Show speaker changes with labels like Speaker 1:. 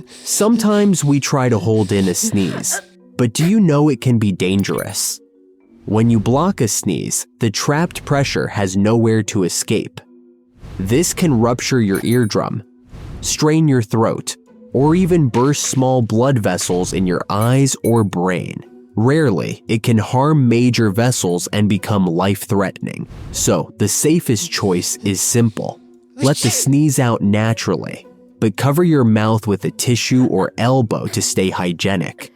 Speaker 1: Sometimes we try to hold in a sneeze, but do you know it can be dangerous? When you block a sneeze, the trapped pressure has nowhere to escape. This can rupture your eardrum, strain your throat, or even burst small blood vessels in your eyes or brain. Rarely, it can harm major vessels and become life-threatening. So, the safest choice is simple. Let the sneeze out naturally, but cover your mouth with a tissue or elbow to stay hygienic.